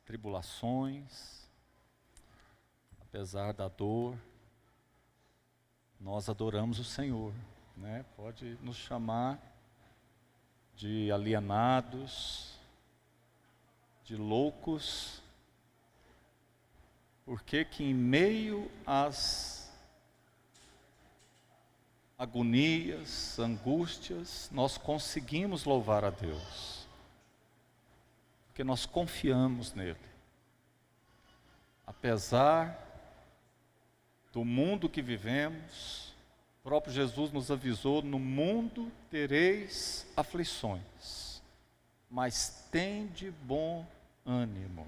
tribulações, apesar da dor, nós adoramos o Senhor, né? Pode nos chamar de alienados, de loucos, porque que em meio às agonias, angústias, nós conseguimos louvar a Deus, porque nós confiamos nele. Apesar do mundo que vivemos, o próprio Jesus nos avisou: no mundo tereis aflições, mas tende bom ânimo.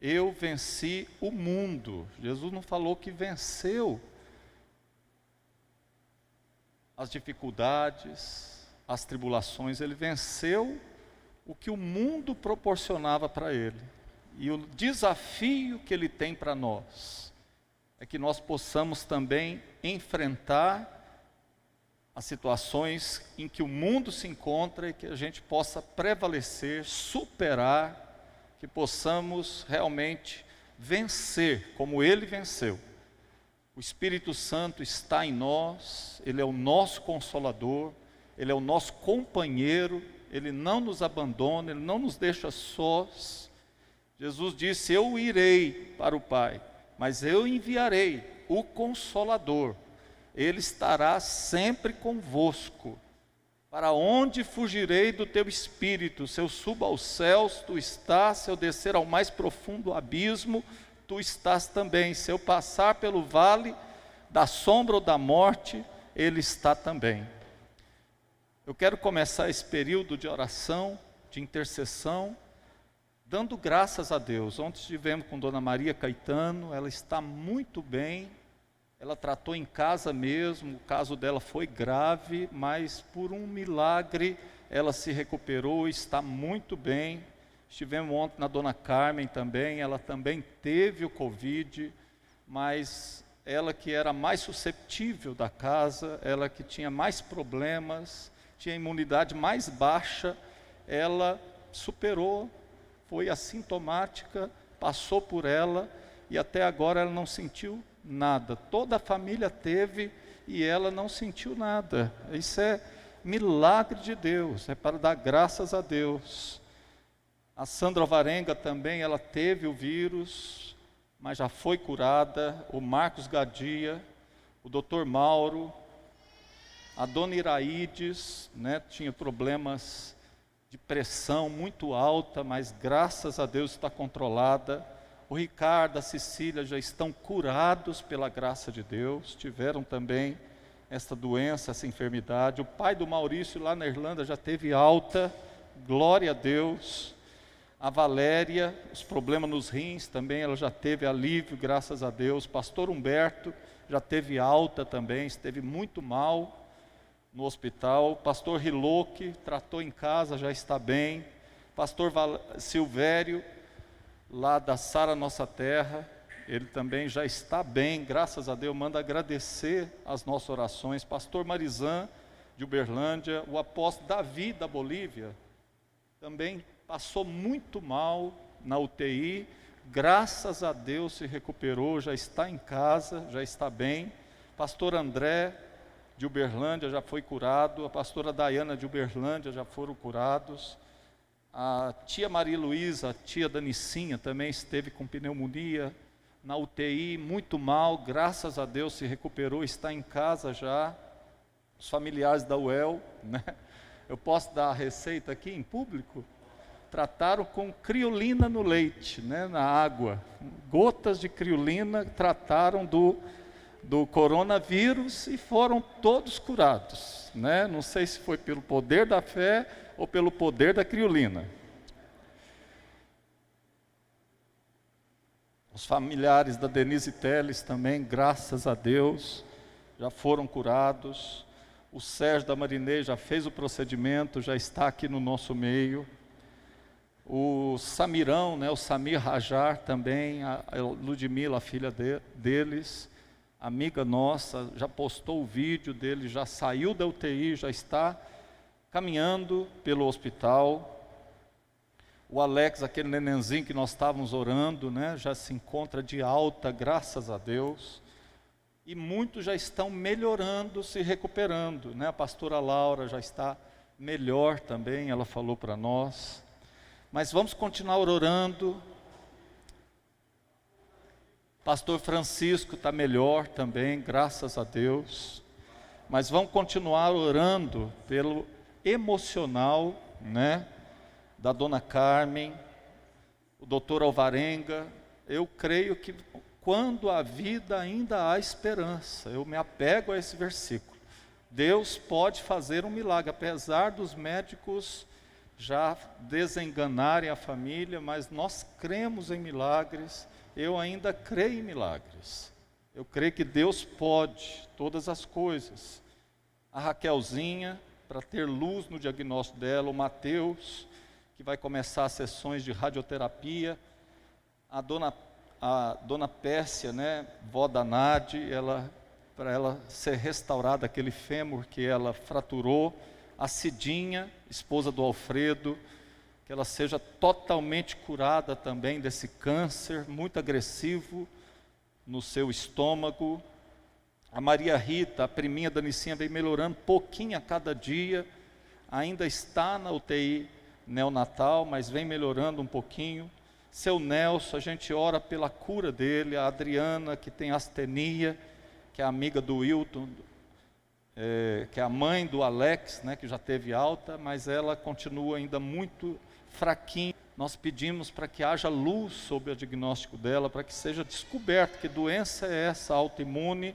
Eu venci o mundo. Jesus não falou que venceu as dificuldades, as tribulações. Ele venceu o que o mundo proporcionava para ele. E o desafio que ele tem para nós é que nós possamos também enfrentar as situações em que o mundo se encontra e que a gente possa prevalecer, superar, que possamos realmente vencer como ele venceu. O Espírito Santo está em nós, ele é o nosso consolador, ele é o nosso companheiro, ele não nos abandona, ele não nos deixa sós. Jesus disse: eu irei para o Pai, mas eu enviarei o Consolador, ele estará sempre convosco. Para onde fugirei do teu Espírito? Se eu subo aos céus, tu estás; se eu descer ao mais profundo abismo, tu estás também; se eu passar pelo vale da sombra ou da morte, ele está também. Eu quero começar esse período de oração, de intercessão, dando graças a Deus. Ontem estivemos com Dona Maria Caetano, ela está muito bem, ela tratou em casa mesmo, o caso dela foi grave, mas por um milagre ela se recuperou e está muito bem. Estivemos ontem na Dona Carmen também, ela também teve o Covid, mas ela que era mais susceptível da casa, ela que tinha mais problemas, tinha imunidade mais baixa, ela superou, foi assintomática, passou por ela e até agora ela não sentiu nada. Toda a família teve e ela não sentiu nada. Isso é milagre de Deus, é para dar graças a Deus. A Sandra Alvarenga também, ela teve o vírus, mas já foi curada. O Marcos Gadia, o Dr. Mauro, a Dona Iraides, né, tinha problemas de pressão muito alta, mas graças a Deus está controlada. O Ricardo, a Cecília já estão curados pela graça de Deus, tiveram também essa doença, essa enfermidade. O pai do Maurício lá na Irlanda já teve alta, glória a Deus. A Valéria, os problemas nos rins também, ela já teve alívio, graças a Deus. Pastor Humberto já teve alta também, esteve muito mal no hospital. Pastor Riloque tratou em casa, já está bem. Pastor Silvério, lá da Sara Nossa Terra, ele também já está bem, graças a Deus. Manda agradecer as nossas orações. Pastor Marizan, de Uberlândia. O apóstolo Davi, da Bolívia, também passou muito mal na UTI, graças a Deus se recuperou, já está em casa, já está bem. Pastor André, de Uberlândia, já foi curado. A pastora Daiana, de Uberlândia, já foram curados. A tia Maria Luísa, a tia Danicinha, também esteve com pneumonia na UTI, muito mal, graças a Deus se recuperou, está em casa já. Os familiares da UEL, né? Eu posso dar a receita aqui em público? Trataram com criolina no leite, né, na água. Gotas de criolina, trataram do coronavírus e foram todos curados, né? Não sei se foi pelo poder da fé ou pelo poder da criolina. Os familiares da Denise Teles também, graças a Deus, já foram curados. O Sérgio da Marinês já fez o procedimento, já está aqui no nosso meio. O Samirão, né, o Samir Rajar também, a Ludmila, a filha deles, amiga nossa, já postou o vídeo dele, já saiu da UTI, já está caminhando pelo hospital. O Alex, aquele nenenzinho que nós estávamos orando, né, já se encontra de alta, graças a Deus. E muitos já estão melhorando, se recuperando, né? A pastora Laura já está melhor também, ela falou para nós. Mas vamos continuar orando. Pastor Francisco está melhor também, graças a Deus. Mas vamos continuar orando pelo emocional, né, da dona Carmen, o doutor Alvarenga. Eu creio que quando há vida ainda há esperança. Eu me apego a esse versículo. Deus pode fazer um milagre, apesar dos médicos já desenganarem a família, mas nós cremos em milagres. Eu ainda creio em milagres. Eu creio que Deus pode todas as coisas. A Raquelzinha, para ter luz no diagnóstico dela, o Mateus, que vai começar as sessões de radioterapia, a dona Pérsia, né, vó da Nade, para ela ser restaurada aquele fêmur que ela fraturou, a Cidinha, esposa do Alfredo, que ela seja totalmente curada também desse câncer muito agressivo no seu estômago. A Maria Rita, a priminha da Nicinha, vem melhorando pouquinho a cada dia, ainda está na UTI neonatal, mas vem melhorando um pouquinho. Seu Nelson, a gente ora pela cura dele. A Adriana, que tem astenia, que é amiga do Wilton, que é a mãe do Alex, né, que já teve alta, mas ela continua ainda muito fraquinha. Nós pedimos para que haja luz sobre o diagnóstico dela, para que seja descoberto que doença é essa autoimune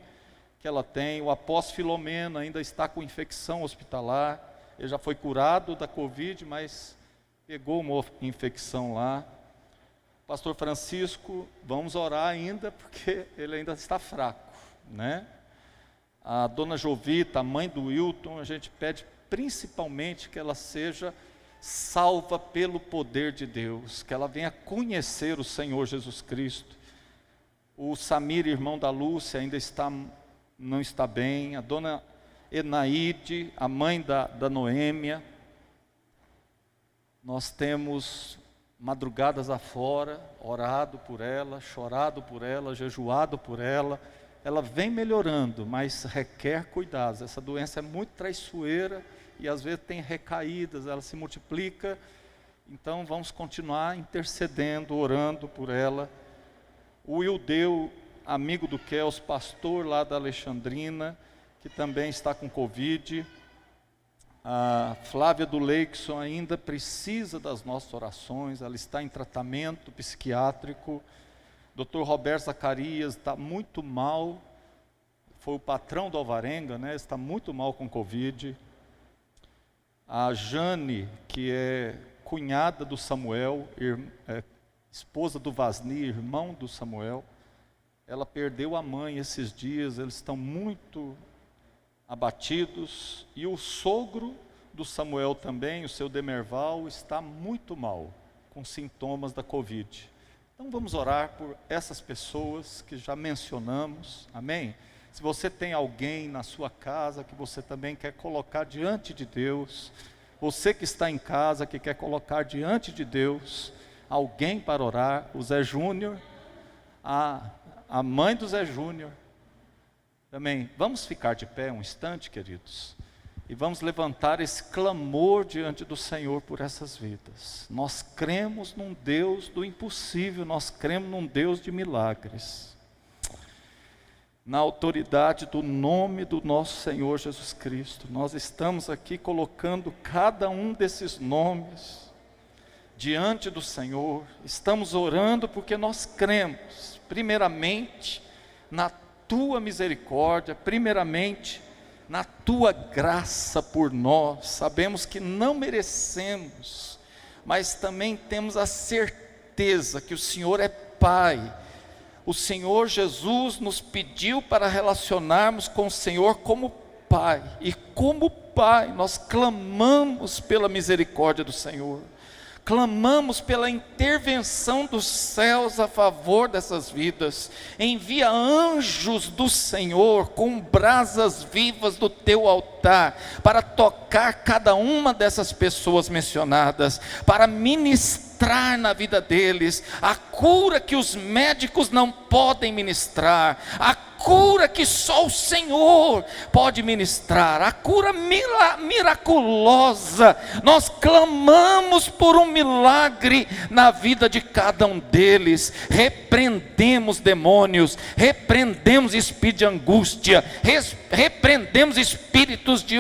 que ela tem. O apóstolo Filomena ainda está com infecção hospitalar. Ele já foi curado da Covid, mas pegou uma infecção lá. Pastor Francisco, vamos orar ainda, porque ele ainda está fraco, né? A dona Jovita, a mãe do Wilton, a gente pede principalmente que ela seja salva pelo poder de Deus, que ela venha conhecer o Senhor Jesus Cristo. O Samir, irmão da Lúcia, ainda não está bem. A dona Enaide, a mãe da Noêmia. Nós temos madrugadas afora, orado por ela, chorado por ela, jejuado por ela. Ela vem melhorando, mas requer cuidados. Essa doença é muito traiçoeira e às vezes tem recaídas, ela se multiplica. Então vamos continuar intercedendo, orando por ela. O Wildeu, amigo do Kels, pastor lá da Alexandrina, que também está com Covid. A Flávia do Leixon ainda precisa das nossas orações, ela está em tratamento psiquiátrico. Dr. Roberto Zacarias está muito mal, foi o patrão do Alvarenga, né? Está muito mal com Covid. A Jane, que é cunhada do Samuel, esposa do Vasni, irmão do Samuel, ela perdeu a mãe esses dias, eles estão muito abatidos. E o sogro do Samuel também, o seu Demerval, está muito mal, com sintomas da Covid. Então vamos orar por essas pessoas que já mencionamos, amém? Se você tem alguém na sua casa que você também quer colocar diante de Deus, você que está em casa que quer colocar diante de Deus alguém para orar, o Zé Júnior, a mãe do Zé Júnior, também. Vamos ficar de pé um instante, queridos, e vamos levantar esse clamor diante do Senhor por essas vidas. Nós cremos num Deus do impossível, nós cremos num Deus de milagres. Na autoridade do nome do nosso Senhor Jesus Cristo, nós estamos aqui colocando cada um desses nomes diante do Senhor. Estamos orando porque nós cremos, primeiramente, na Tua misericórdia, primeiramente, na Tua graça por nós. Sabemos que não merecemos, mas também temos a certeza que o Senhor é Pai. O Senhor Jesus nos pediu para relacionarmos com o Senhor como Pai, e como Pai nós clamamos pela misericórdia do Senhor, clamamos pela intervenção dos céus a favor dessas vidas. Envia anjos do Senhor com brasas vivas do teu altar, para tocar cada uma dessas pessoas mencionadas, para ministrar ministrar na vida deles, a cura que os médicos não podem ministrar, a cura que só o Senhor pode ministrar, a cura miraculosa. Nós clamamos por um milagre na vida de cada um deles. Repreendemos demônios, repreendemos espírito de angústia, repreendemos espíritos de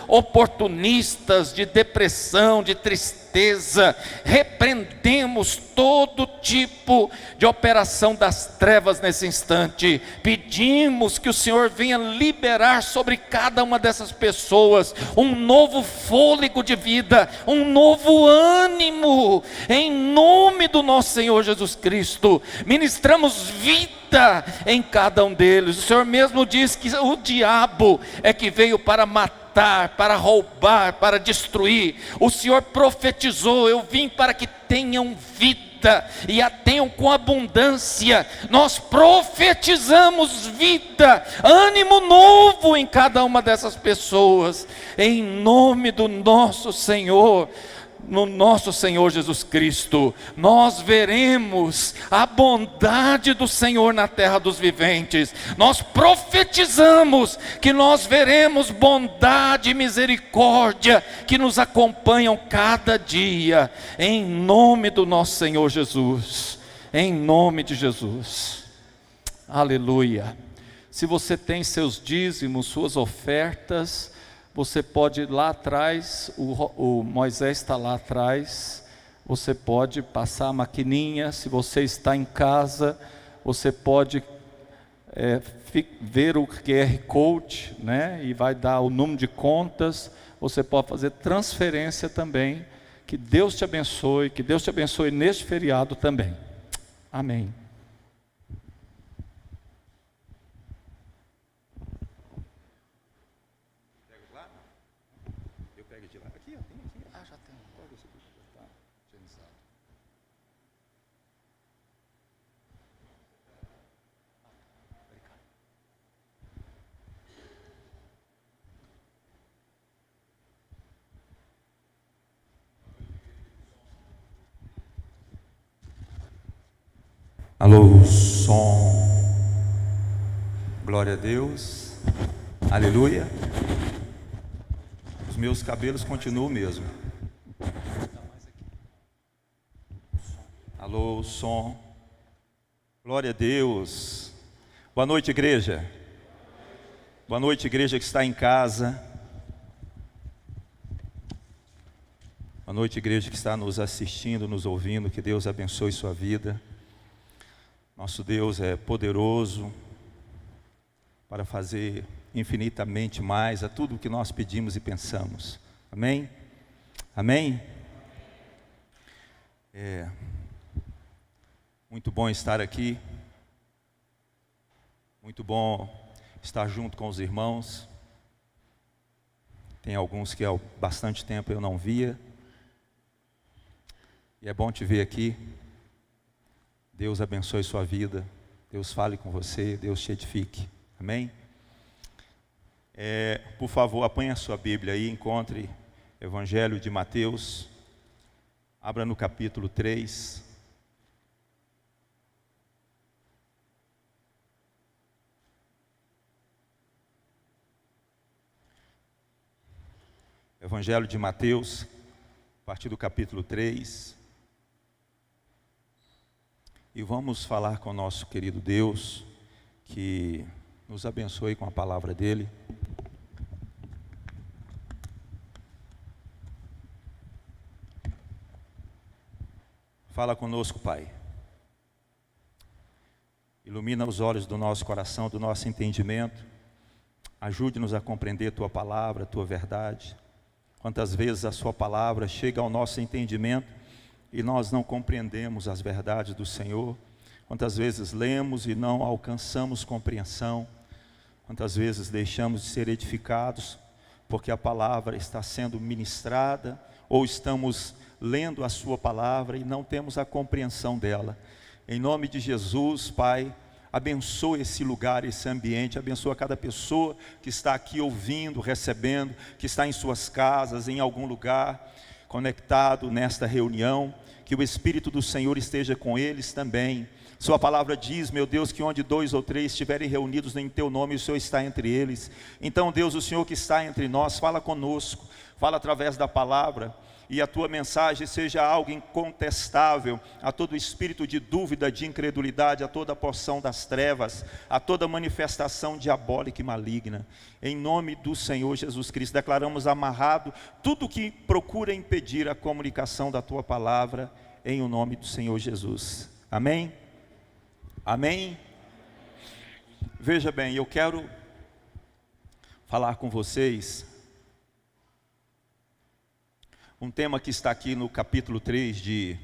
oportunistas, de depressão, de tristeza, repreendemos todo tipo de operação das trevas nesse instante. Pedimos que o Senhor venha liberar sobre cada uma dessas pessoas um novo fôlego de vida, um novo ânimo, em nome do nosso Senhor Jesus Cristo. Ministramos vida em cada um deles. O Senhor mesmo diz que o diabo é que veio para matar, para roubar, para destruir. O Senhor profetizou: eu vim para que tenham vida e a tenham com abundância. Nós profetizamos vida, ânimo novo em cada uma dessas pessoas, em nome do nosso Senhor. No nosso Senhor Jesus Cristo, nós veremos a bondade do Senhor na terra dos viventes. Nós profetizamos que nós veremos bondade e misericórdia que nos acompanham cada dia, em nome do nosso Senhor Jesus, em nome de Jesus. Aleluia. Se você tem seus dízimos, suas ofertas, você pode ir lá atrás, o Moisés está lá atrás, você pode passar a maquininha. Se você está em casa, você pode ver o QR Code, né? E vai dar o número de contas. Você pode fazer transferência também. Que Deus te abençoe, que Deus te abençoe neste feriado também. Amém. Alô, som. Glória a Deus. Aleluia. Os meus cabelos continuam o mesmo. Alô, som. Glória a Deus. Boa noite, igreja. Boa noite, igreja que está em casa. Boa noite, igreja que está nos assistindo, nos ouvindo. Que Deus abençoe sua vida. Nosso Deus é poderoso para fazer infinitamente mais a tudo o que nós pedimos e pensamos. Amém? Amém? Muito bom estar aqui. Muito bom estar junto com os irmãos. Tem alguns que há bastante tempo eu não via. E é bom te ver aqui. Deus abençoe sua vida, Deus fale com você, Deus te edifique, amém? Por favor, apanhe a sua Bíblia aí, encontre Evangelho de Mateus, abra no capítulo 3. Evangelho de Mateus, a partir do capítulo 3. E vamos falar com o nosso querido Deus, que nos abençoe com a palavra dele. Fala conosco, Pai. Ilumina os olhos do nosso coração, do nosso entendimento. Ajude-nos a compreender Tua palavra, Tua verdade. Quantas vezes a Sua palavra chega ao nosso entendimento e nós não compreendemos as verdades do Senhor. Quantas vezes lemos e não alcançamos compreensão. Quantas vezes deixamos de ser edificados porque a palavra está sendo ministrada, ou estamos lendo a sua palavra e não temos a compreensão dela. Em nome de Jesus, Pai, abençoa esse lugar, esse ambiente, abençoa cada pessoa que está aqui ouvindo, recebendo, que está em suas casas, em algum lugar, conectado nesta reunião. que o Espírito do Senhor esteja com eles também. Sua palavra diz, meu Deus, que onde 2 ou 3 estiverem reunidos em Teu nome, o Senhor está entre eles. Então, Deus, o Senhor que está entre nós, fala conosco, fala através da palavra, e a Tua mensagem seja algo incontestável a todo espírito de dúvida, de incredulidade, a toda porção das trevas, a toda manifestação diabólica e maligna. Em nome do Senhor Jesus Cristo, declaramos amarrado tudo que procura impedir a comunicação da Tua palavra, em o nome do Senhor Jesus. Amém? Amém? Veja bem, eu quero falar com vocês um tema que está aqui no capítulo 3 de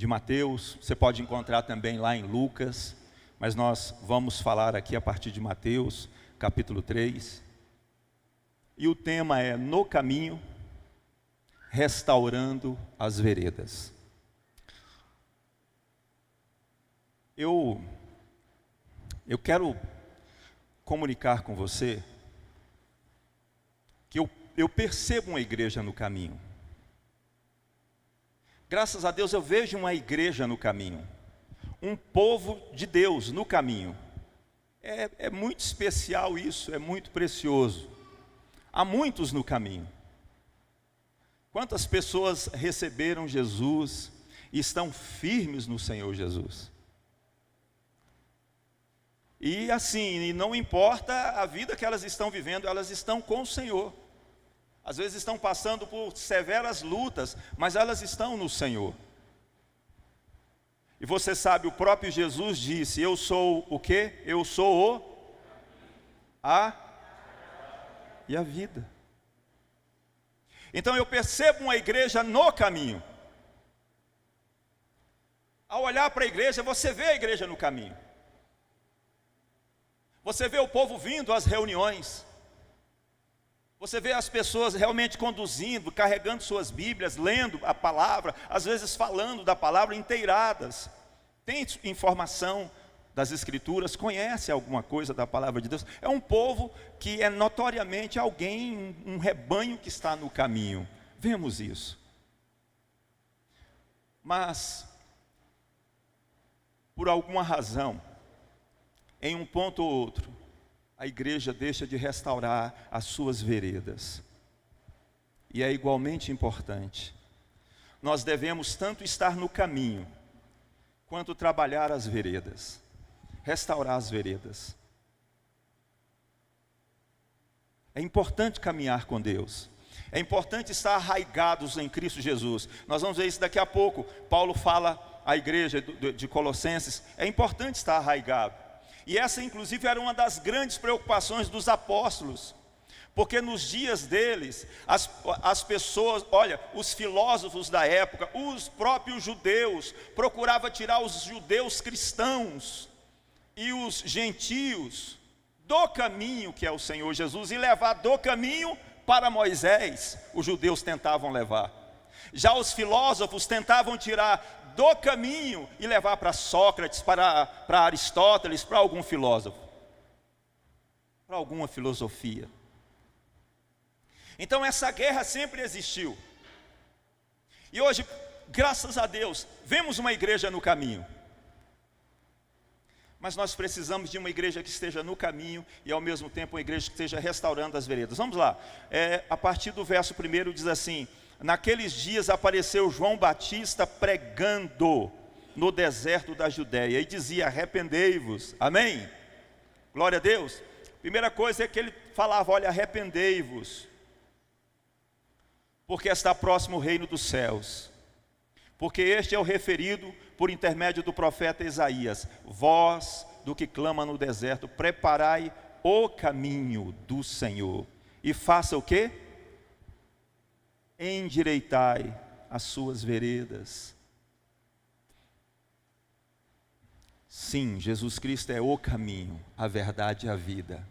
Mateus. Você pode encontrar também lá em Lucas, mas nós vamos falar aqui a partir de Mateus, capítulo 3. E o tema é No Caminho, Restaurando as Veredas. Eu quero comunicar com você que eu percebo uma igreja no caminho. Graças a Deus eu vejo uma igreja no caminho, um povo de Deus no caminho. É muito especial isso, é muito precioso. Há muitos no caminho. Quantas pessoas receberam Jesus e estão firmes no Senhor Jesus? E assim, não importa a vida que elas estão vivendo, elas estão com o Senhor. Às vezes estão passando por severas lutas, mas elas estão no Senhor. E você sabe, o próprio Jesus disse, eu sou o quê? Eu sou e a vida. Então eu percebo uma igreja no caminho. Ao olhar para a igreja, você vê a igreja no caminho. Você vê o povo vindo às reuniões. Você vê as pessoas realmente conduzindo, carregando suas Bíblias, lendo a palavra, às vezes falando da palavra inteiradas. Tem informação das Escrituras, conhece alguma coisa da palavra de Deus. É um povo que é notoriamente alguém, um rebanho que está no caminho. Vemos isso. Mas, por alguma razão, em um ponto ou outro, a igreja deixa de restaurar as suas veredas. E é igualmente importante. Nós devemos tanto estar no caminho, quanto trabalhar as veredas, restaurar as veredas. É importante caminhar com Deus. É importante estar arraigados em Cristo Jesus. Nós vamos ver isso daqui a pouco. Paulo fala à igreja de Colossenses, é importante estar arraigado. E essa, inclusive, era uma das grandes preocupações dos apóstolos, porque nos dias deles, as pessoas, olha, os filósofos da época, os próprios judeus, procuravam tirar os judeus cristãos e os gentios do caminho que é o Senhor Jesus, e levar do caminho para Moisés, os judeus tentavam levar. Já os filósofos tentavam tirar do caminho e levar para Sócrates, para Aristóteles, para algum filósofo, para alguma filosofia. Então essa guerra sempre existiu. E hoje, graças a Deus, vemos uma igreja no caminho. Mas nós precisamos de uma igreja que esteja no caminho e ao mesmo tempo uma igreja que esteja restaurando as veredas. Vamos lá, a partir do verso 1 diz assim: naqueles dias apareceu João Batista pregando no deserto da Judéia e dizia, arrependei-vos, amém? Glória a Deus. Primeira coisa é que ele falava, olha, arrependei-vos, porque está próximo o reino dos céus. Porque este é o referido por intermédio do profeta Isaías, voz do que clama no deserto, preparai o caminho do Senhor, e faça o quê? Endireitai as suas veredas. Sim, Jesus Cristo é o caminho, a verdade e a vida.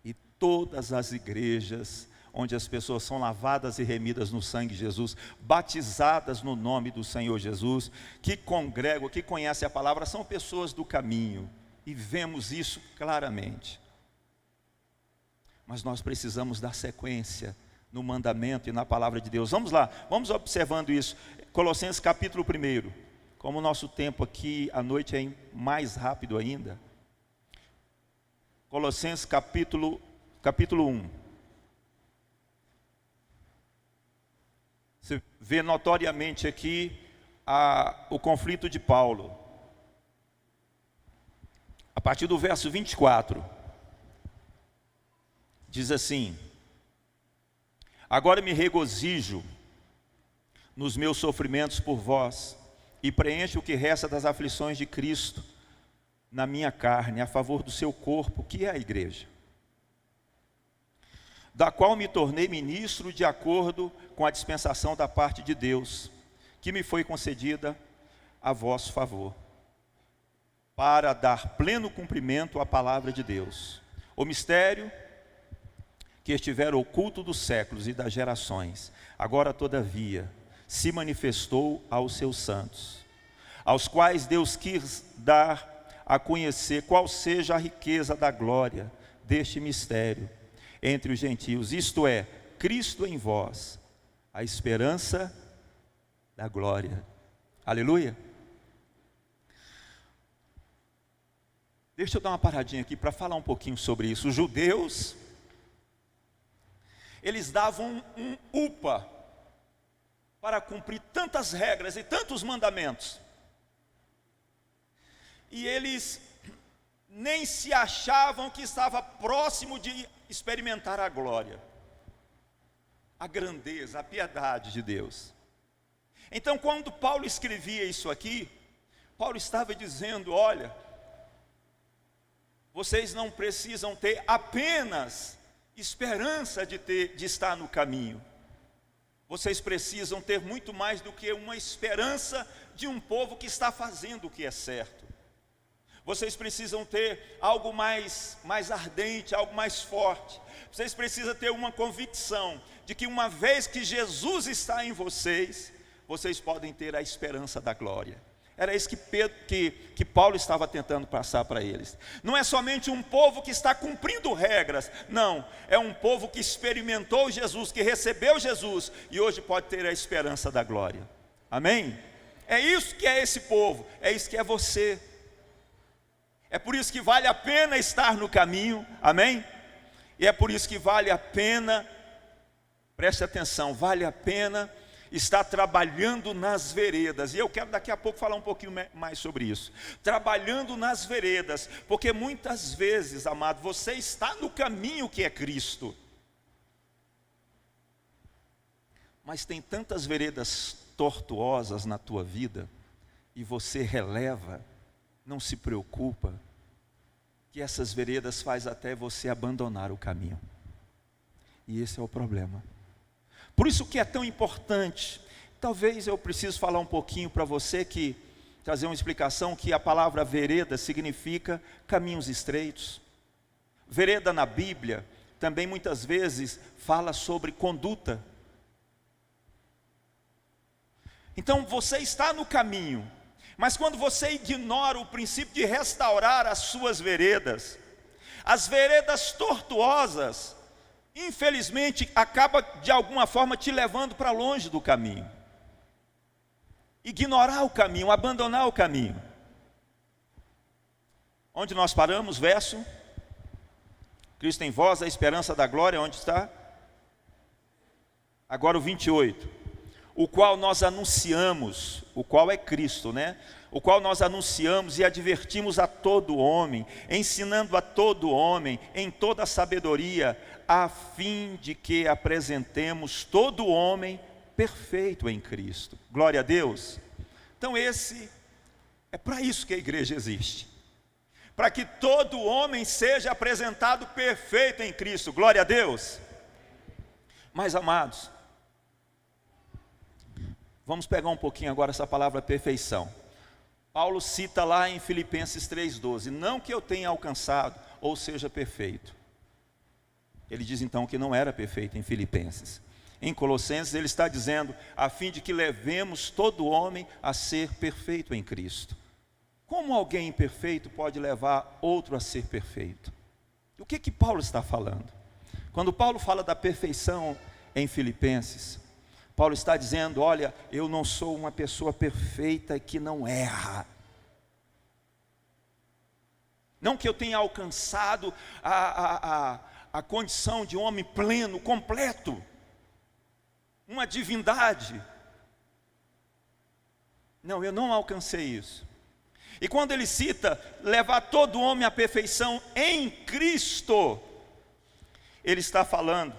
E todas as igrejas onde as pessoas são lavadas e remidas no sangue de Jesus, batizadas no nome do Senhor Jesus, que congregam, que conhecem a palavra, são pessoas do caminho. E vemos isso claramente. Mas nós precisamos dar sequência no mandamento e na palavra de Deus. Vamos lá, vamos observando isso. Colossenses capítulo 1. Como o nosso tempo aqui à noite é mais rápido ainda. Colossenses capítulo 1. Você vê notoriamente aqui o conflito de Paulo. A partir do verso 24, diz assim: agora me regozijo nos meus sofrimentos por vós, e preencho o que resta das aflições de Cristo na minha carne, a favor do seu corpo, que é a igreja, da qual me tornei ministro de acordo com a dispensação da parte de Deus, que me foi concedida a vosso favor, para dar pleno cumprimento à palavra de Deus, o mistério que estivera oculto dos séculos e das gerações, agora todavia se manifestou aos seus santos, aos quais Deus quis dar a conhecer qual seja a riqueza da glória deste mistério entre os gentios, isto é, Cristo em vós, a esperança da glória. Aleluia. Deixa eu dar uma paradinha aqui para falar um pouquinho sobre isso. Os judeus, eles davam um upa para cumprir tantas regras e tantos mandamentos. E eles nem se achavam que estava próximo de experimentar a glória, a grandeza, a piedade de Deus. Então, quando Paulo escrevia isso aqui, Paulo estava dizendo: olha, vocês não precisam ter apenas esperança de estar no caminho. Vocês precisam ter muito mais do que uma esperança de um povo que está fazendo o que é certo. Vocês precisam ter algo mais ardente, algo mais forte. Vocês precisam ter uma convicção de que uma vez que Jesus está em vocês, vocês podem ter a esperança da glória. Era isso que Paulo estava tentando passar para eles. Não é somente um povo que está cumprindo regras, não, é um povo que experimentou Jesus, que recebeu Jesus e hoje pode ter a esperança da glória. Amém? É isso que é esse povo, é isso que é você. É por isso que vale a pena estar no caminho, amém? E é por isso que vale a pena, preste atenção, vale a pena estar trabalhando nas veredas. E eu quero daqui a pouco falar um pouquinho mais sobre isso. Trabalhando nas veredas, porque muitas vezes, amado, você está no caminho que é Cristo, mas tem tantas veredas tortuosas na tua vida, e você releva, não se preocupa, que essas veredas faz até você abandonar o caminho. E esse é o problema. Por isso que é tão importante, talvez eu preciso falar um pouquinho para você, trazer uma explicação, que a palavra vereda significa caminhos estreitos. Vereda na Bíblia também muitas vezes fala sobre conduta. Então você está no caminho, mas quando você ignora o princípio de restaurar as suas veredas, as veredas tortuosas, infelizmente, acaba de alguma forma te levando para longe do caminho. Ignorar o caminho, abandonar o caminho. Onde nós paramos, verso? Cristo em vós, a esperança da glória, onde está? Agora o 28. O qual nós anunciamos, o qual é Cristo, né? O qual nós anunciamos e advertimos a todo homem, ensinando a todo homem em toda a sabedoria, a fim de que apresentemos todo homem perfeito em Cristo. Glória a Deus. Então é para isso que a igreja existe, para que todo homem seja apresentado perfeito em Cristo. Glória a Deus. Mas, amados, vamos pegar um pouquinho agora essa palavra perfeição. Paulo cita lá em Filipenses 3,12, não que eu tenha alcançado ou seja perfeito. Ele diz então que não era perfeito em Filipenses. Em Colossenses ele está dizendo, a fim de que levemos todo homem a ser perfeito em Cristo. Como alguém imperfeito pode levar outro a ser perfeito? O que Paulo está falando? Quando Paulo fala da perfeição, em Filipenses, Paulo está dizendo: olha, eu não sou uma pessoa perfeita que não erra. Não que eu tenha alcançado a condição de homem pleno, completo, uma divindade. Não, eu não alcancei isso. E quando ele cita levar todo homem à perfeição em Cristo, ele está falando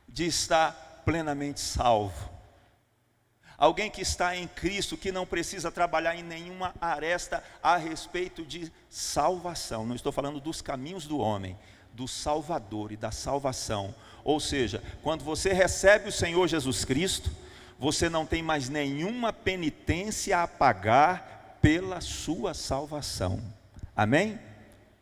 de estar plenamente salvo. Alguém que está em Cristo, que não precisa trabalhar em nenhuma aresta a respeito de salvação. Não estou falando dos caminhos do homem, do Salvador e da salvação. Ou seja, quando você recebe o Senhor Jesus Cristo, você não tem mais nenhuma penitência a pagar pela sua salvação. Amém?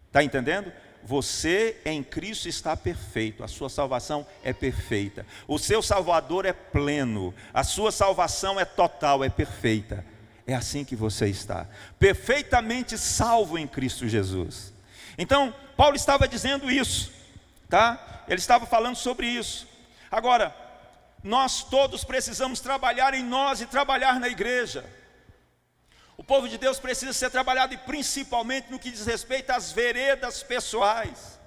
Está entendendo? Você em Cristo está perfeito, a sua salvação é perfeita, o seu Salvador é pleno, a sua salvação é total, é perfeita. É assim que você está, perfeitamente salvo em Cristo Jesus. Então, Paulo estava dizendo isso, tá? Ele estava falando sobre isso. Agora, nós todos precisamos trabalhar em nós e trabalhar na igreja. O povo de Deus precisa ser trabalhado, e principalmente no que diz respeito às veredas pessoais,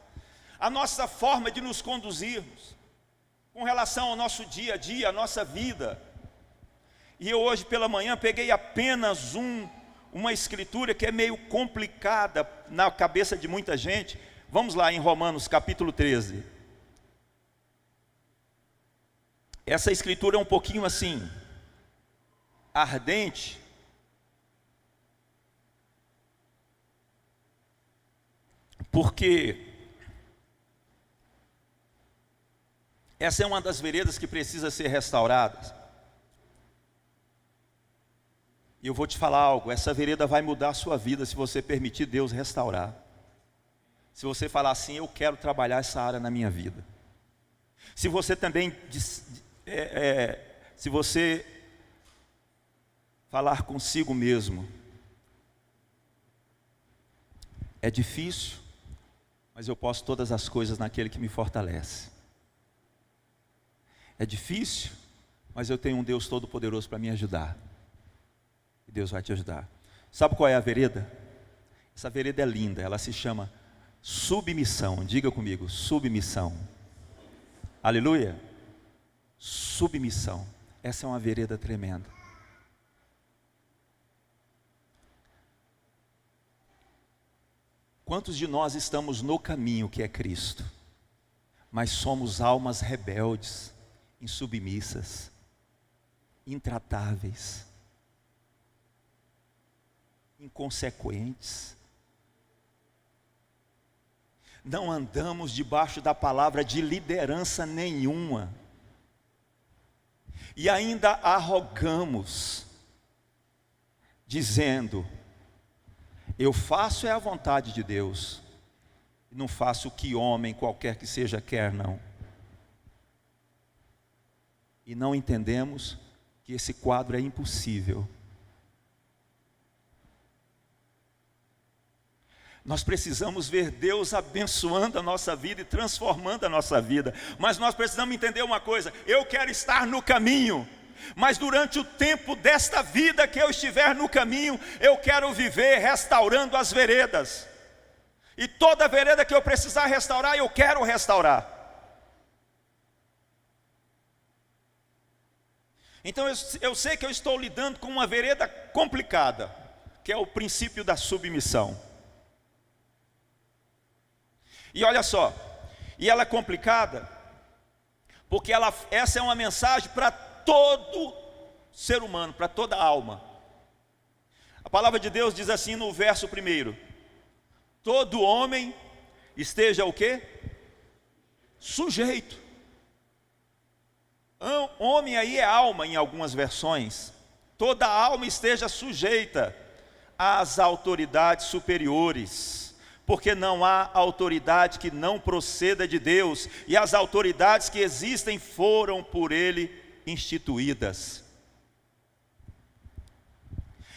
a nossa forma de nos conduzirmos, com relação ao nosso dia a dia, à nossa vida. E eu hoje pela manhã peguei apenas uma escritura que é meio complicada na cabeça de muita gente. Vamos lá em Romanos capítulo 13. Essa escritura é um pouquinho assim, ardente, porque essa é uma das veredas que precisa ser restauradas. E eu vou te falar algo, essa vereda vai mudar a sua vida se você permitir Deus restaurar. Se você falar assim: eu quero trabalhar essa área na minha vida. Se você também, se você falar consigo mesmo: é difícil, mas eu posso todas as coisas naquele que me fortalece. É difícil, mas eu tenho um Deus todo-poderoso para me ajudar. E Deus vai te ajudar. Sabe qual é a vereda? Essa vereda é linda, ela se chama submissão. Diga comigo: submissão. Aleluia. Submissão. Essa é uma vereda tremenda. Quantos de nós estamos no caminho que é Cristo, mas somos almas rebeldes, insubmissas, intratáveis, inconsequentes? Não andamos debaixo da palavra de liderança nenhuma, e ainda arrogamos, dizendo: eu faço é a vontade de Deus, e não faço o que homem qualquer que seja quer, não. E não entendemos que esse quadro é impossível. Nós precisamos ver Deus abençoando a nossa vida e transformando a nossa vida, mas nós precisamos entender uma coisa: eu quero estar no caminho, mas durante o tempo desta vida que eu estiver no caminho, eu quero viver restaurando as veredas, e toda vereda que eu precisar restaurar, eu quero restaurar. Então eu sei que eu estou lidando com uma vereda complicada, que é o princípio da submissão. E olha só, e ela é complicada, porque essa é uma mensagem para todo ser humano, para toda alma. A palavra de Deus diz assim no verso 1: todo homem esteja o quê? Sujeito. Homem aí é alma em algumas versões. Toda alma esteja sujeita às autoridades superiores, porque não há autoridade que não proceda de Deus, e as autoridades que existem foram por Ele instituídas.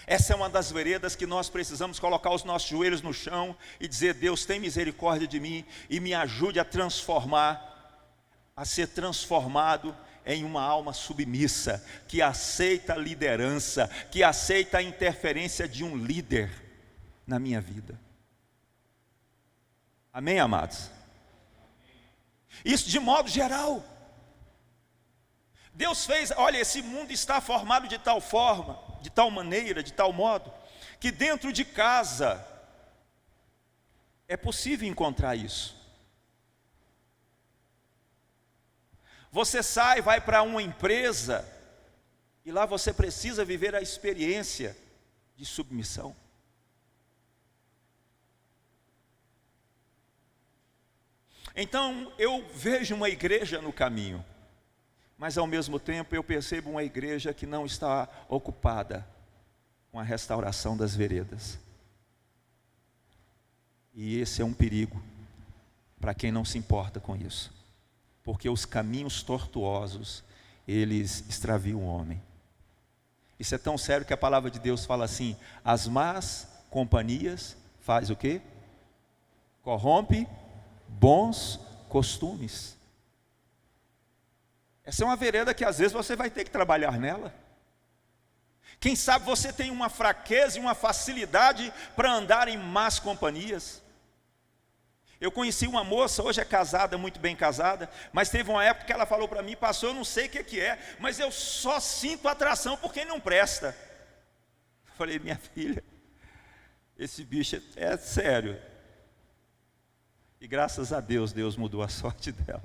Essa é uma das veredas que nós precisamos colocar os nossos joelhos no chão e dizer: Deus, tem misericórdia de mim e me ajude a transformar a ser transformado em uma alma submissa, que aceita a liderança, que aceita a interferência de um líder na minha vida. Amém, amados? Isso de modo geral. Deus fez, olha, esse mundo está formado de tal forma, de tal maneira, de tal modo, que dentro de casa é possível encontrar isso. Você sai, vai para uma empresa, e lá você precisa viver a experiência de submissão. Então eu vejo uma igreja no caminho, mas ao mesmo tempo eu percebo uma igreja que não está ocupada com a restauração das veredas. E esse é um perigo para quem não se importa com isso, porque os caminhos tortuosos, eles extraviam o homem. Isso é tão sério que a palavra de Deus fala assim: as más companhias faz o quê? Corrompe bons costumes. Essa é uma vereda que às vezes você vai ter que trabalhar nela. Quem sabe você tem uma fraqueza e uma facilidade para andar em más companhias. Eu conheci uma moça, hoje é casada, muito bem casada, mas teve uma época que ela falou para mim: pastor, eu não sei o que é, mas eu só sinto atração por quem não presta. Eu falei: minha filha, esse bicho é sério. E graças a Deus, Deus mudou a sorte dela.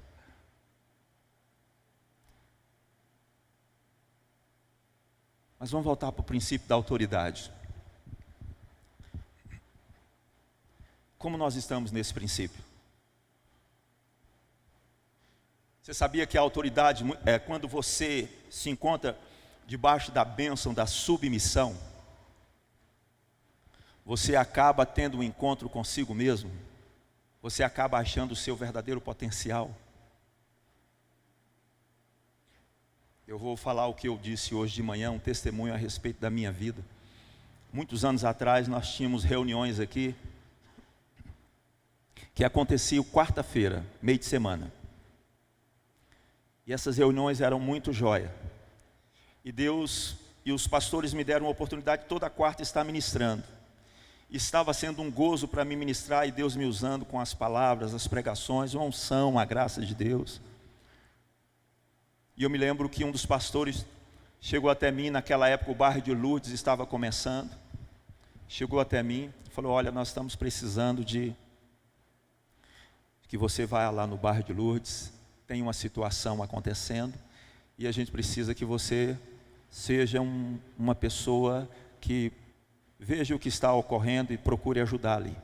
Mas vamos voltar para o princípio da autoridade. Como nós estamos nesse princípio? Você sabia que a autoridade é quando você se encontra debaixo da bênção da submissão, você acaba tendo um encontro consigo mesmo, você acaba achando o seu verdadeiro potencial. Eu vou falar o que eu disse hoje de manhã, um testemunho a respeito da minha vida. Muitos anos atrás nós tínhamos reuniões aqui, que aconteciam quarta-feira, meio de semana. E essas reuniões eram muito jóia. E Deus e os pastores me deram a oportunidade toda quarta estar ministrando. Estava sendo um gozo para me ministrar, e Deus me usando com as palavras, as pregações, uma unção, a graça de Deus. E eu me lembro que um dos pastores chegou até mim, naquela época o bairro de Lourdes estava começando. Chegou até mim e falou: olha, nós estamos precisando de que você vá lá no bairro de Lourdes, tem uma situação acontecendo, e a gente precisa que você seja uma pessoa que veja o que está ocorrendo e procure ajudar ali.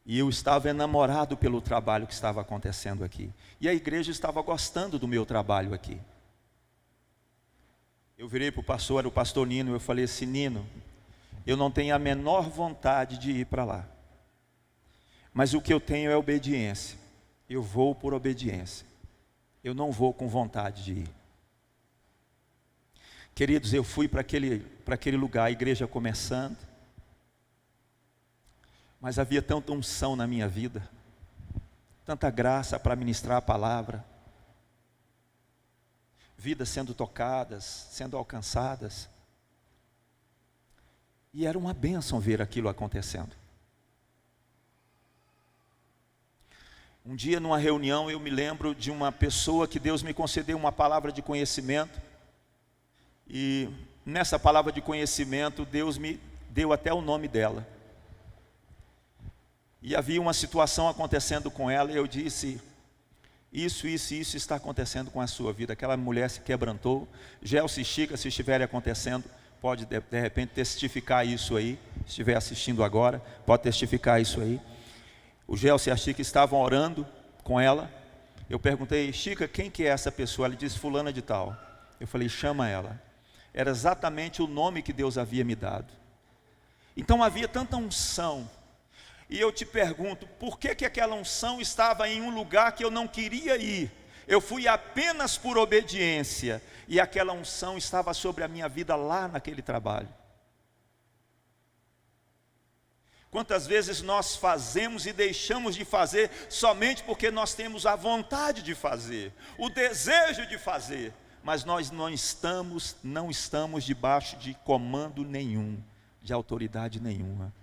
E eu estava enamorado pelo trabalho que estava acontecendo aqui, e a igreja estava gostando do meu trabalho aqui. Eu virei para o pastor, era o pastor Nino, eu falei assim: Nino, eu não tenho a menor vontade de ir para lá, mas o que eu tenho é obediência. Eu vou por obediência, eu não vou com vontade de ir. Queridos, eu fui para aquele lugar, a igreja começando, mas havia tanta unção na minha vida, tanta graça para ministrar a palavra, vidas sendo tocadas, sendo alcançadas, e era uma bênção ver aquilo acontecendo. Um dia numa reunião eu me lembro de uma pessoa que Deus me concedeu uma palavra de conhecimento, e nessa palavra de conhecimento Deus me deu até o nome dela. E havia uma situação acontecendo com ela, e eu disse: isso está acontecendo com a sua vida. Aquela mulher se quebrantou. Gelsi, Chica, se estiver acontecendo, pode de repente testificar isso aí. Se estiver assistindo agora, pode testificar isso aí. O Gelsi e a Chica estavam orando com ela. Eu perguntei: Chica, quem que é essa pessoa? Ela disse: fulana de tal. Eu falei: chama ela. Era exatamente o nome que Deus havia me dado. Então havia tanta unção. E eu te pergunto, por que aquela unção estava em um lugar que eu não queria ir? Eu fui apenas por obediência, e aquela unção estava sobre a minha vida lá naquele trabalho. Quantas vezes nós fazemos e deixamos de fazer somente porque nós temos a vontade de fazer, o desejo de fazer, mas nós não estamos debaixo de comando nenhum, de autoridade nenhuma.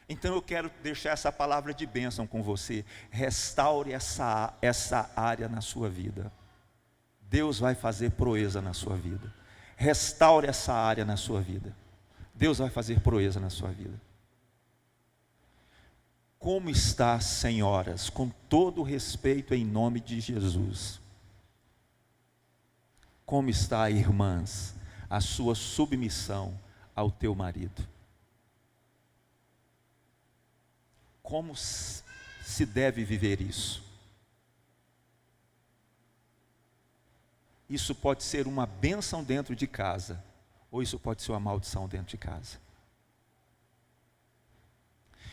Então eu quero deixar essa palavra de bênção com você. Restaure essa área na sua vida. Deus vai fazer proeza na sua vida. Restaure essa área na sua vida. Deus vai fazer proeza na sua vida. Como está, senhoras, com todo o respeito em nome de Jesus? Como está, irmãs, a sua submissão ao teu marido? Como se deve viver isso? Isso pode ser uma bênção dentro de casa, ou isso pode ser uma maldição dentro de casa.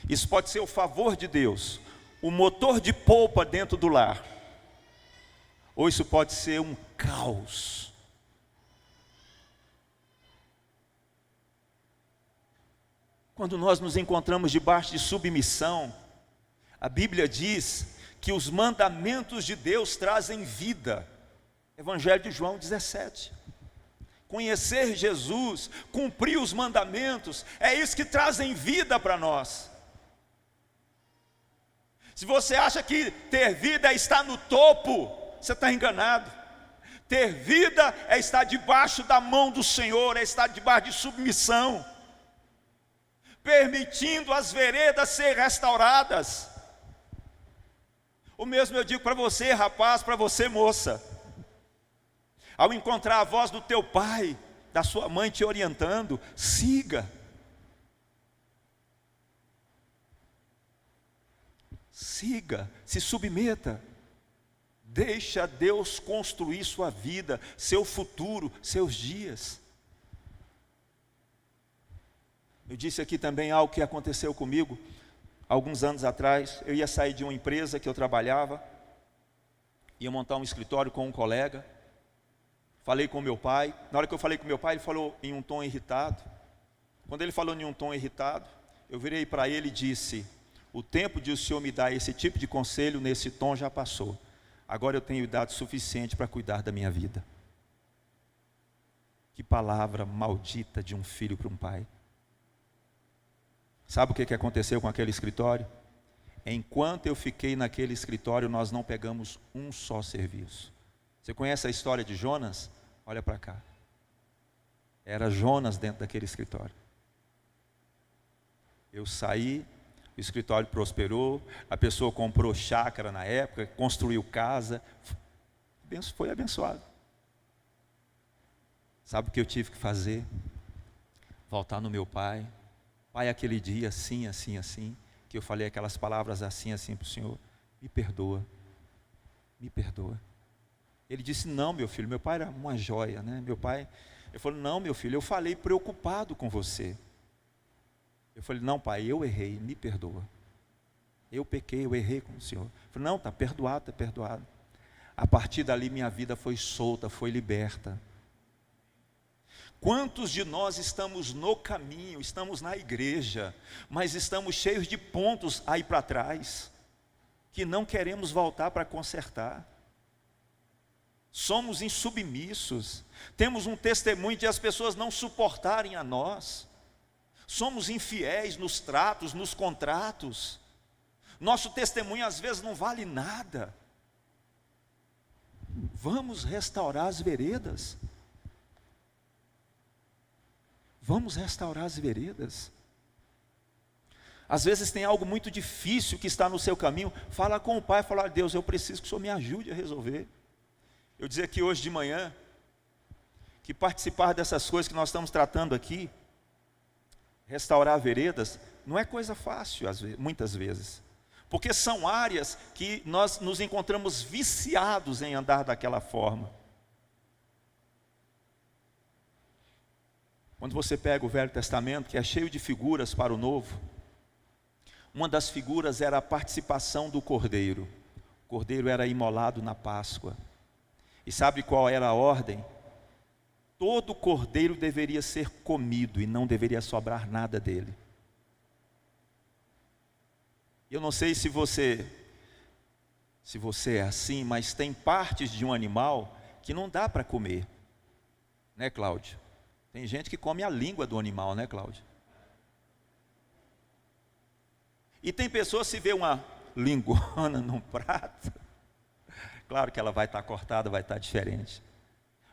Isso pode ser o favor de Deus, o motor de polpa dentro do lar, ou isso pode ser um caos. Quando nós nos encontramos debaixo de submissão, a Bíblia diz que os mandamentos de Deus trazem vida. Evangelho de João 17. Conhecer Jesus, cumprir os mandamentos, é isso que trazem vida para nós. Se você acha que ter vida é estar no topo, você está enganado. Ter vida é estar debaixo da mão do Senhor, é estar debaixo de submissão, permitindo as veredas ser restauradas. O mesmo eu digo para você, rapaz, para você, moça. Ao encontrar a voz do teu pai, da sua mãe te orientando, siga. Siga, se submeta. Deixa Deus construir sua vida, seu futuro, seus dias. Eu disse aqui também algo que aconteceu comigo alguns anos atrás. Eu ia sair de uma empresa que eu trabalhava, ia montar um escritório com um colega. Falei com meu pai. Na hora que eu falei com meu pai, ele falou em um tom irritado. Quando ele falou em um tom irritado, eu virei para ele e disse: o tempo de o senhor me dar esse tipo de conselho nesse tom já passou. Agora eu tenho idade suficiente para cuidar da minha vida. Que palavra maldita de um filho para um pai. Sabe o que aconteceu com aquele escritório? Enquanto eu fiquei naquele escritório, nós não pegamos um só serviço. Você conhece a história de Jonas? Olha para cá. Era Jonas dentro daquele escritório. Eu saí, o escritório prosperou, a pessoa comprou chácara na época, construiu casa, foi abençoado. Sabe o que eu tive que fazer? Voltar no meu pai. Pai, aquele dia assim, assim, assim, que eu falei aquelas palavras assim, assim para o Senhor, me perdoa, me perdoa. Ele disse: não, meu filho, meu pai era uma joia, né? Meu pai, eu falei: não, meu filho, eu falei preocupado com você. Eu falei: não, pai, eu errei, me perdoa. Eu pequei, eu errei com o Senhor. Eu falei: não, está perdoado, está perdoado. A partir dali minha vida foi solta, foi liberta. Quantos de nós estamos no caminho, estamos na igreja, mas estamos cheios de pontos aí para trás, que não queremos voltar para consertar? Somos insubmissos, temos um testemunho de as pessoas não suportarem a nós, somos infiéis nos tratos, nos contratos, nosso testemunho às vezes não vale nada. Vamos restaurar as veredas. Vamos restaurar as veredas. Às vezes tem algo muito difícil que está no seu caminho. Fala com o pai, fala: Deus, eu preciso que o Senhor me ajude a resolver. Eu dizia aqui hoje de manhã, que participar dessas coisas que nós estamos tratando aqui, restaurar veredas, não é coisa fácil, muitas vezes. Porque são áreas que nós nos encontramos viciados em andar daquela forma. Quando você pega o Velho Testamento, que é cheio de figuras para o Novo, uma das figuras era a participação do cordeiro. O cordeiro era imolado na Páscoa. E sabe qual era a ordem? Todo cordeiro deveria ser comido e não deveria sobrar nada dele. Eu não sei se você é assim, mas tem partes de um animal que não dá para comer, né, Cláudio? Tem gente que come a língua do animal, né, Cláudio? E tem pessoas, se vê uma linguona num prato, claro que ela vai estar cortada, vai estar diferente.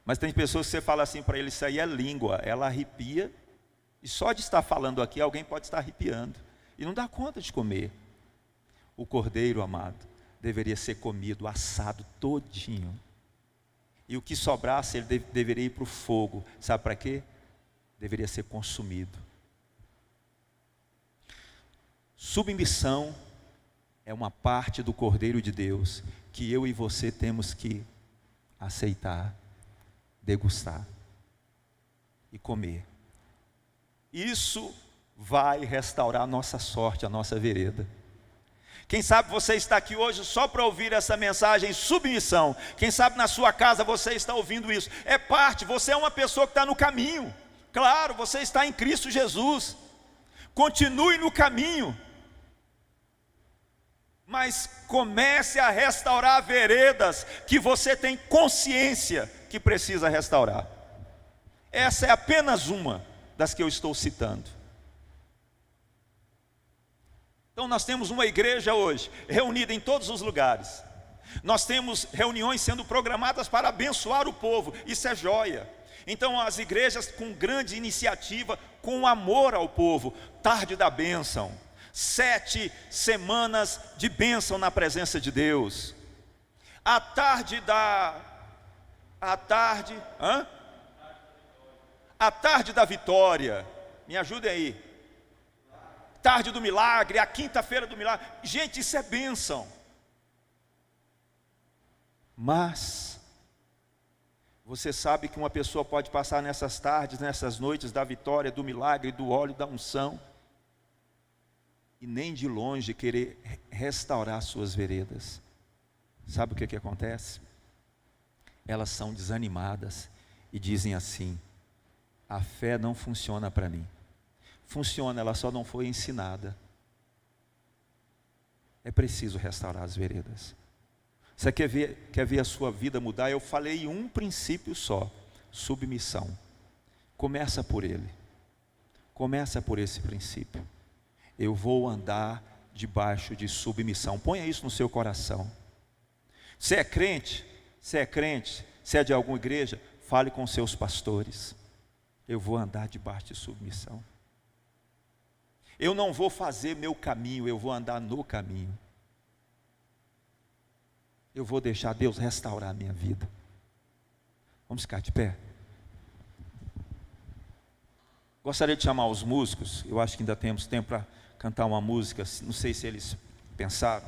Mas tem pessoas que você fala assim para ele, isso aí é língua, ela arrepia, e só de estar falando aqui, alguém pode estar arrepiando, e não dá conta de comer. O cordeiro, amado, deveria ser comido, assado todinho. E o que sobrasse, ele deveria ir para o fogo. Sabe para quê? Deveria ser consumido. Submissão é uma parte do Cordeiro de Deus que eu e você temos que aceitar, degustar e comer. Isso vai restaurar a nossa sorte, a nossa vereda. Quem sabe você está aqui hoje só para ouvir essa mensagem, submissão. Quem sabe na sua casa você está ouvindo isso. É parte, você é uma pessoa que está no caminho. Claro, você está em Cristo Jesus. Continue no caminho. Mas comece a restaurar veredas que você tem consciência que precisa restaurar. Essa é apenas uma das que eu estou citando. Então nós temos uma igreja hoje, reunida em todos os lugares. Nós temos reuniões sendo programadas para abençoar o povo, isso é joia. Então as igrejas com grande iniciativa, com amor ao povo, tarde da bênção, 7 semanas de bênção na presença de Deus. A tarde da vitória, me ajudem aí. Tarde do milagre, a quinta-feira do milagre. Gente, isso é bênção. Mas você sabe que uma pessoa pode passar nessas tardes, nessas noites da vitória, do milagre, do óleo, da unção, e nem de longe querer restaurar suas veredas. Sabe o que acontece? Elas são desanimadas e dizem assim: a fé não funciona para mim. Funciona, ela só não foi ensinada. É preciso restaurar as veredas. Você quer ver a sua vida mudar? Eu falei um princípio só: submissão. Começa por ele. Começa por esse princípio. Eu vou andar debaixo de submissão. Ponha isso no seu coração. Você é crente? Se é de alguma igreja, fale com seus pastores. Eu vou andar debaixo de submissão. Eu não vou fazer meu caminho, eu vou andar no caminho. Eu vou deixar Deus restaurar a minha vida. Vamos ficar de pé. Gostaria de chamar os músicos, eu acho que ainda temos tempo para cantar uma música, não sei se eles pensaram.